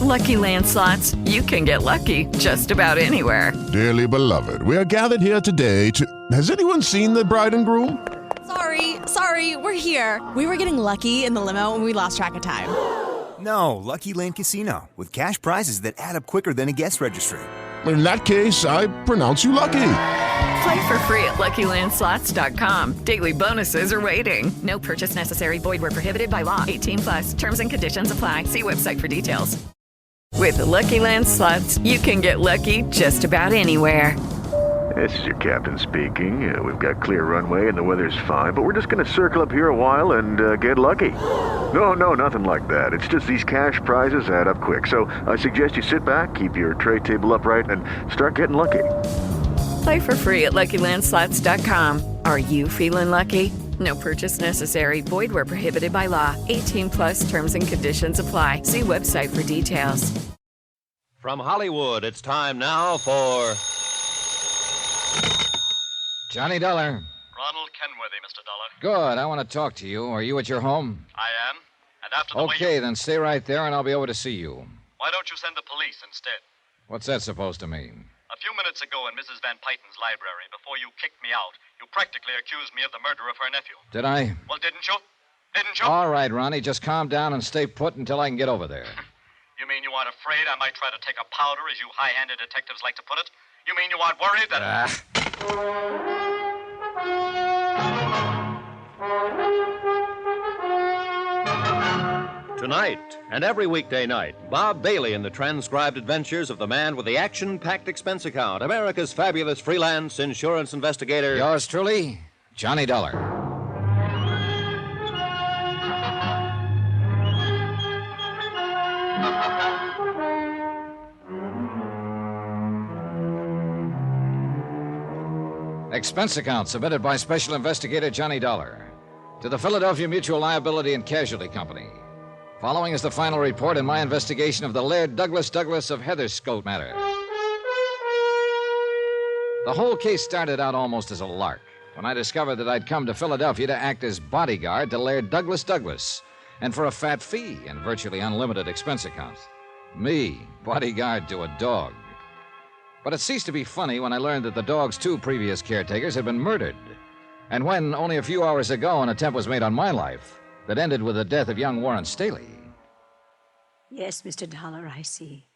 Lucky Land Slots, you can get lucky just about anywhere. Dearly beloved, we are gathered here today to... Has anyone seen the bride and groom? Sorry, we're here. We were getting lucky in the limo and we lost track of time. No, Lucky Land Casino, with cash prizes that add up quicker than a guest registry. In that case, I pronounce you lucky. Play for free at LuckyLandSlots.com. Daily bonuses are waiting. No purchase necessary. Void where prohibited by law. 18+. Terms and conditions apply. See website for details. With the Lucky Land Slots, you can get lucky just about anywhere. This is your captain speaking. We've got clear runway and the weather's fine, but we're just going to circle up here a while and get lucky. No, nothing like that. It's just these cash prizes add up quick. So I suggest you sit back, keep your tray table upright, and start getting lucky. Play for free at LuckyLandSlots.com. Are you feeling lucky? No purchase necessary. Void where prohibited by law. 18+ terms and conditions apply. See website for details. From Hollywood, it's time now for... Johnny Dollar. Ronald Kenworthy, Mr. Dollar. Good. I want to talk to you. Are you at your home? I am. And after the Okay, then stay right there and I'll be over to see you. Why don't you send the police instead? What's that supposed to mean? A few minutes ago in Mrs. Van Pyten's library, before you kicked me out, you practically accused me of the murder of her nephew. Did I? Well, didn't you? Didn't you? All right, Ronnie. Just calm down and stay put until I can get over there. You mean you aren't afraid I might try to take a powder, as you high-handed detectives like to put it? You mean you aren't worried that... Tonight and every weekday night, Bob Bailey in the transcribed adventures of the man with the action-packed expense account, America's fabulous freelance insurance investigator. Yours truly, Johnny Dollar. Expense account submitted by Special Investigator Johnny Dollar to the Philadelphia Mutual Liability and Casualty Company. Following is the final report in my investigation of the Laird Douglas of Heatherscote matter. The whole case started out almost as a lark when I discovered that I'd come to Philadelphia to act as bodyguard to Laird Douglas, and for a fat fee and virtually unlimited expense accounts. Me, bodyguard to a dog. But it ceased to be funny when I learned that the dog's two previous caretakers had been murdered. And when, only a few hours ago, an attempt was made on my life that ended with the death of young Warren Staley. Yes, Mr. Dollar, I see.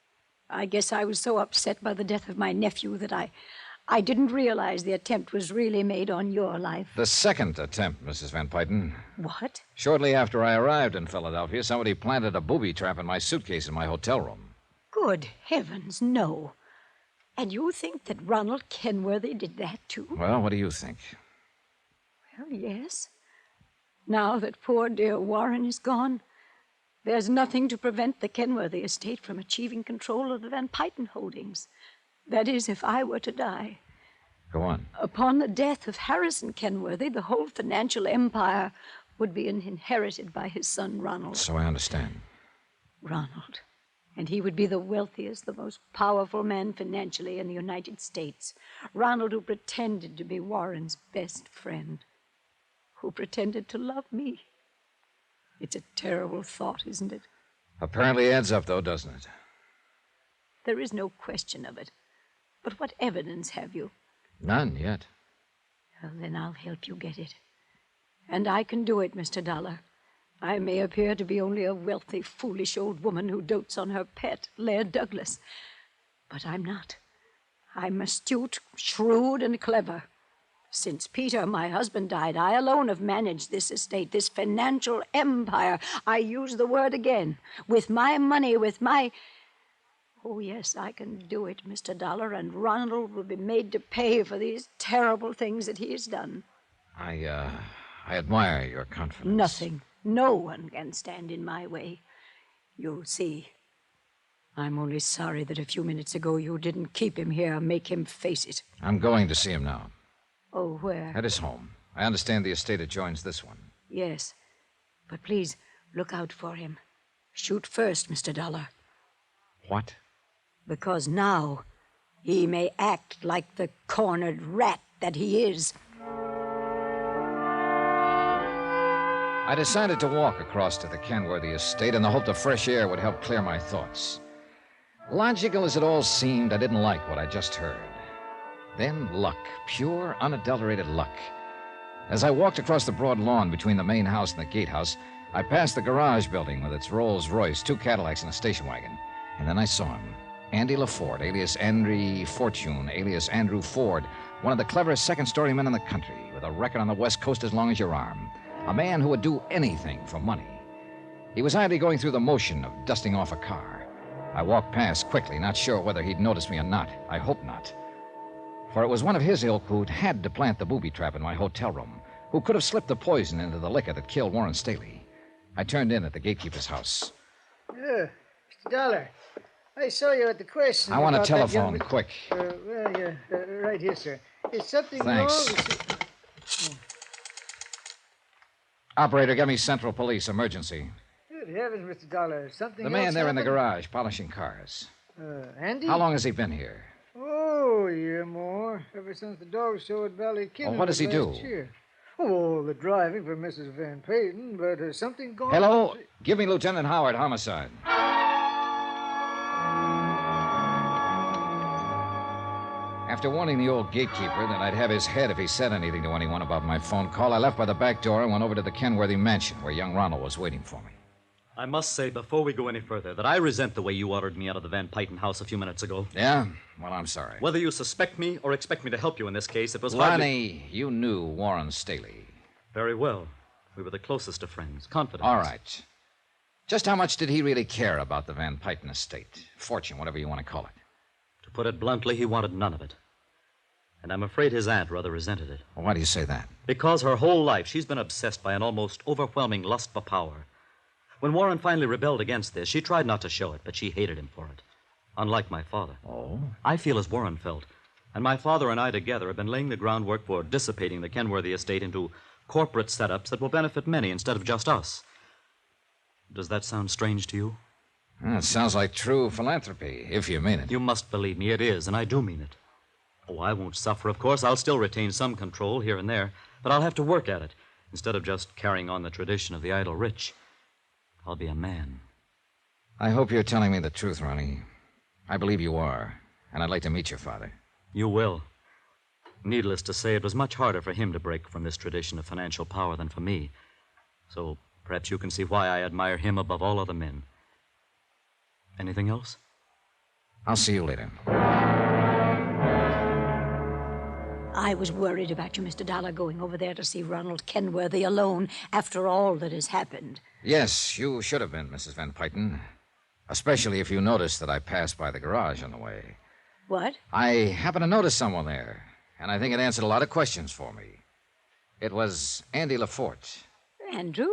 I guess I was so upset by the death of my nephew that I didn't realize the attempt was really made on your life. The second attempt, Mrs. Van Pyten. What? Shortly after I arrived in Philadelphia, somebody planted a booby trap in my suitcase in my hotel room. Good heavens, no. And you think that Ronald Kenworthy did that, too? Well, what do you think? Well, yes. Now that poor dear Warren is gone, there's nothing to prevent the Kenworthy estate from achieving control of the Van Pyten holdings. That is, if I were to die. Go on. Upon the death of Harrison Kenworthy, the whole financial empire would be inherited by his son, Ronald. So I understand. Ronald. And he would be the wealthiest, the most powerful man financially in the United States. Ronald, who pretended to be Warren's best friend. Who pretended to love me. It's a terrible thought, isn't it? Apparently adds up, though, doesn't it? There is no question of it. But what evidence have you? None yet. Well, then I'll help you get it. And I can do it, Mr. Dollar. I may appear to be only a wealthy, foolish old woman who dotes on her pet, Laird Douglas. But I'm not. I'm astute, shrewd, and clever. Since Peter, my husband, died, I alone have managed this estate, this financial empire. I use the word again. With my money, with my... Oh, yes, I can do it, Mr. Dollar, and Ronald will be made to pay for these terrible things that he has done. I admire your confidence. Nothing. No one can stand in my way. You'll see. I'm only sorry that a few minutes ago you didn't keep him here, make him face it. I'm going to see him now. Oh, where? At his home. I understand the estate adjoins this one. Yes. But please, look out for him. Shoot first, Mr. Dollar. What? Because now he may act like the cornered rat that he is. I decided to walk across to the Kenworthy estate in the hope the fresh air would help clear my thoughts. Logical as it all seemed, I didn't like what I just heard. Then luck, pure, unadulterated luck. As I walked across the broad lawn between the main house and the gatehouse, I passed the garage building with its Rolls Royce, 2 Cadillacs, and a station wagon. And then I saw him. Andy LaForte, alias Andrew Fortune, alias Andrew Ford, one of the cleverest second-story men in the country, with a record on the West Coast as long as your arm. A man who would do anything for money. He was idly going through the motion of dusting off a car. I walked past quickly, not sure whether he'd noticed me or not. I hope not. For it was one of his ilk who'd had to plant the booby trap in my hotel room, who could have slipped the poison into the liquor that killed Warren Staley. I turned in at the gatekeeper's house. Mr. Dollar, I saw you at the question. I want a telephone, quick. Right here, sir. Is something Thanks. wrong? Operator, get me Central Police, emergency. Good heavens, Mr. Dollar. Something The man else there in the happened? garage, polishing cars. Andy? How long has he been here? Oh, a year more. Ever since the dog show at Valley Kid. Well, what does he do? Year. Oh, the driving for Mrs. Van Payton, but has something gone Hello? on? Give me Lieutenant Howard, homicide. After warning the old gatekeeper that I'd have his head if he said anything to anyone about my phone call, I left by the back door and went over to the Kenworthy mansion where young Ronald was waiting for me. I must say, before we go any further, that I resent the way you ordered me out of the Van Payton house a few minutes ago. Yeah? Well, I'm sorry. Whether you suspect me or expect me to help you in this case, it was Lonnie, you knew Warren Staley. Very well. We were the closest of friends, confidants. All right. Just how much did he really care about the Van Payton estate? Fortune, whatever you want to call it. To put it bluntly, he wanted none of it. And I'm afraid his aunt rather resented it. Well, why do you say that? Because her whole life she's been obsessed by an almost overwhelming lust for power. When Warren finally rebelled against this, she tried not to show it, but she hated him for it. Unlike my father. Oh? I feel as Warren felt. And my father and I together have been laying the groundwork for dissipating the Kenworthy estate into corporate setups that will benefit many instead of just us. Does that sound strange to you? Well, it sounds like true philanthropy, if you mean it. You must believe me, it is, and I do mean it. Oh, I won't suffer, of course. I'll still retain some control here and there, but I'll have to work at it instead of just carrying on the tradition of the idle rich. I'll be a man. I hope you're telling me the truth, Ronnie. I believe you are, and I'd like to meet your father. You will. Needless to say, it was much harder for him to break from this tradition of financial power than for me. So perhaps you can see why I admire him above all other men. Anything else? I'll see you later. I was worried about you, Mr. Dollar, going over there to see Ronald Kenworthy alone after all that has happened. Yes, you should have been, Mrs. Van Payton. Especially if you noticed that I passed by the garage on the way. What? I happened to notice someone there, and I think it answered a lot of questions for me. It was Andy LaForte. Andrew?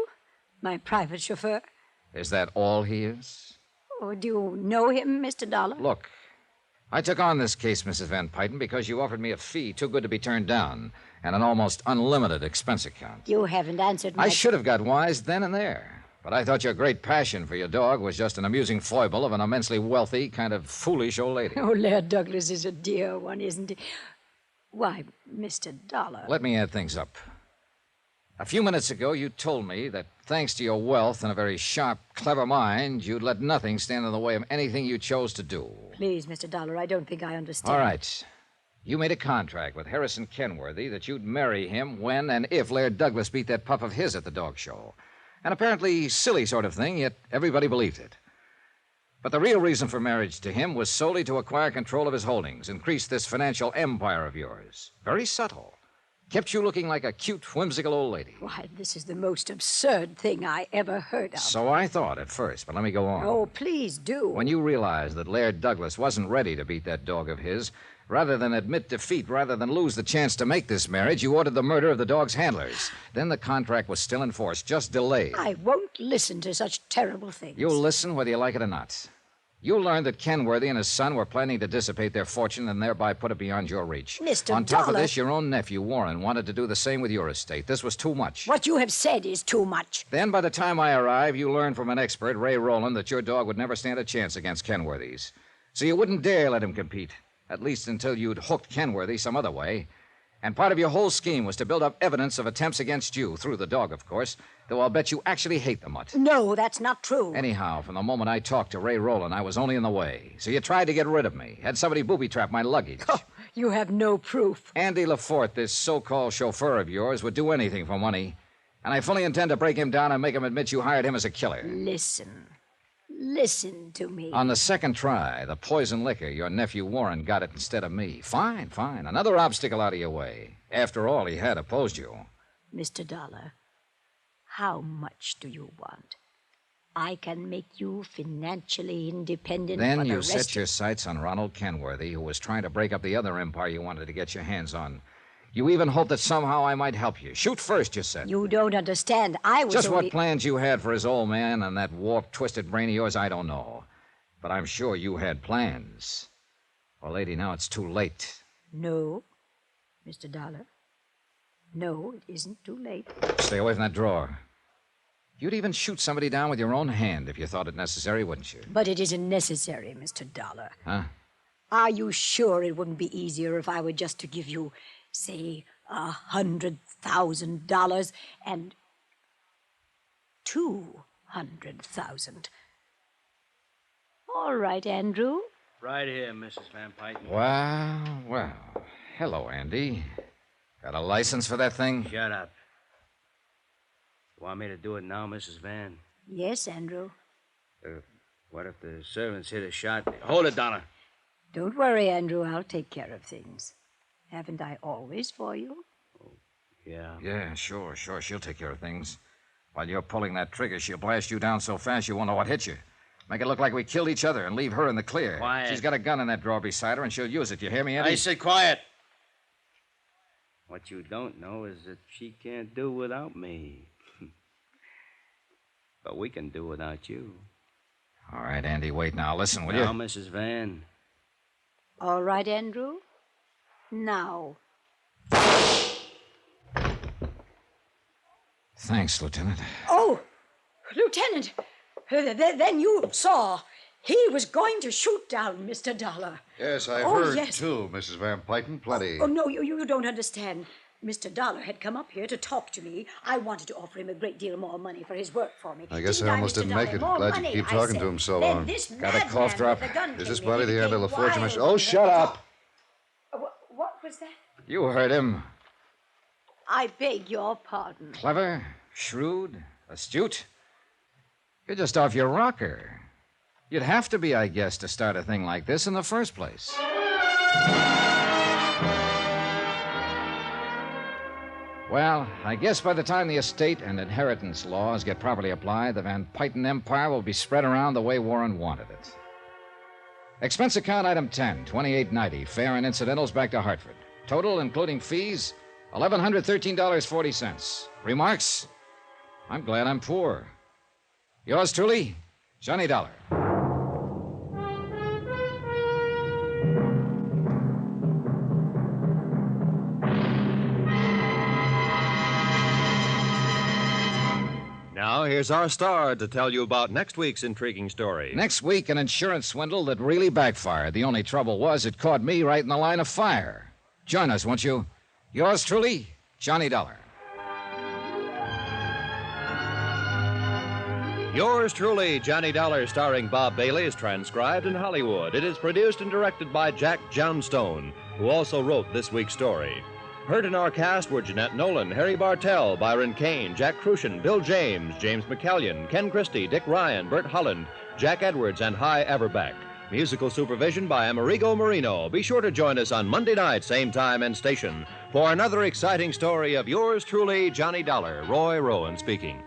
My private chauffeur? Is that all he is? Oh, do you know him, Mr. Dollar? Look, I took on this case, Mrs. Van Payton, because you offered me a fee too good to be turned down and an almost unlimited expense account. You haven't answered my... I should have got wise then and there, but I thought your great passion for your dog was just an amusing foible of an immensely wealthy, kind of foolish old lady. Oh, Laird Douglas is a dear one, isn't he? Why, Mr. Dollar... Let me add things up. A few minutes ago, you told me that thanks to your wealth and a very sharp, clever mind, you'd let nothing stand in the way of anything you chose to do. Please, Mr. Dollar, I don't think I understand. All right. You made a contract with Harrison Kenworthy that you'd marry him when and if Laird Douglas beat that pup of his at the dog show. An apparently silly sort of thing, yet everybody believed it. But the real reason for marriage to him was solely to acquire control of his holdings, increase this financial empire of yours. Very subtle. Kept you looking like a cute, whimsical old lady. Why, this is the most absurd thing I ever heard of. So I thought at first, but let me go on. Oh, please do. When you realized that Laird Douglas wasn't ready to beat that dog of his, rather than admit defeat, rather than lose the chance to make this marriage, you ordered the murder of the dog's handlers. Then the contract was still in force, just delayed. I won't listen to such terrible things. You'll listen whether you like it or not. You'll learn that Kenworthy and his son were planning to dissipate their fortune and thereby put it beyond your reach. Mr. On top Dollar... of this, your own nephew, Warren, wanted to do the same with your estate. This was too much. What you have said is too much. Then, by the time I arrived, you learned from an expert, Ray Rowland, that your dog would never stand a chance against Kenworthy's. So you wouldn't dare let him compete, at least until you'd hooked Kenworthy some other way. And part of your whole scheme was to build up evidence of attempts against you, through the dog, of course, though I'll bet you actually hate the mutt. No, that's not true. Anyhow, from the moment I talked to Ray Rowland, I was only in the way. So you tried to get rid of me. Had somebody booby-trap my luggage. Oh, you have no proof. Andy LaForte, this so-called chauffeur of yours, would do anything for money. And I fully intend to break him down and make him admit you hired him as a killer. Listen to me. On the second try, the poison liquor, your nephew Warren got it instead of me. Fine. Another obstacle out of your way. After all, he had opposed you. Mr. Dollar, how much do you want? I can make you financially independent Then for the you rest set your sights on Ronald Kenworthy, who was trying to break up the other empire you wanted to get your hands on. You even hoped that somehow I might help you. Shoot first, you said. You don't understand. I was Just only... what plans you had for his old man and that warped, twisted brain of yours, I don't know. But I'm sure you had plans. Well, lady, now it's too late. No, Mr. Dollar. No, it isn't too late. Stay away from that drawer. You'd even shoot somebody down with your own hand if you thought it necessary, wouldn't you? But it isn't necessary, Mr. Dollar. Huh? Are you sure it wouldn't be easier if I were just to give you, say, $100,000 and $200,000? All right, Andrew. Right here, Mrs. Van Pyton. Well. Hello, Andy. Got a license for that thing? Shut up. You want me to do it now, Mrs. Van? Yes, Andrew. What if the servants hit a shot? Hold it, Donna. Don't worry, Andrew. I'll take care of things. Haven't I always for you? Oh, yeah. Yeah, sure. She'll take care of things. While you're pulling that trigger, she'll blast you down so fast you won't know what hit you. Make it look like we killed each other and leave her in the clear. Quiet. She's got a gun in that drawer beside her, and she'll use it. You hear me, Andy? I said quiet. What you don't know is that she can't do without me. But we can do without you. All right, Andy, wait now. Listen, will you? Now, Mrs. Van. All right, Andrew. Now. Thanks, Lieutenant. Oh, Lieutenant. Then you saw. He was going to shoot down Mr. Dollar. Yes, I heard, too, Mrs. Van Pyton. Plenty. Oh, no, you don't understand. Mr. Dollar had come up here to talk to me. I wanted to offer him a great deal more money for his work for me. I guess I almost didn't make it. Glad you keep talking to him so long. Got a cough drop? Is this body the end of LaForge? Oh, shut up. What was that? You heard him. I beg your pardon. Clever, shrewd, astute. You're just off your rocker. You'd have to be, I guess, to start a thing like this in the first place. Well, I guess by the time the estate and inheritance laws get properly applied, the Van Pyton empire will be spread around the way Warren wanted it. Expense account item 10, $28.90, fare and incidentals back to Hartford. Total, including fees, $1,113.40. Remarks? I'm glad I'm poor. Yours truly, Johnny Dollar. Now, here's our star to tell you about next week's intriguing story. Next week, an insurance swindle that really backfired. The only trouble was it caught me right in the line of fire. Join us, won't you? Yours truly, Johnny Dollar. Yours truly, Johnny Dollar, starring Bob Bailey, is transcribed in Hollywood. It is produced and directed by Jack Johnstone, who also wrote this week's story. Heard in our cast were Jeanette Nolan, Harry Bartell, Byron Kane, Jack Crucian, Bill James, James McCallion, Ken Christie, Dick Ryan, Bert Holland, Jack Edwards, and Hy Averback. Musical supervision by Amerigo Marino. Be sure to join us on Monday night, same time and station, for another exciting story of yours truly, Johnny Dollar. Roy Rowan speaking.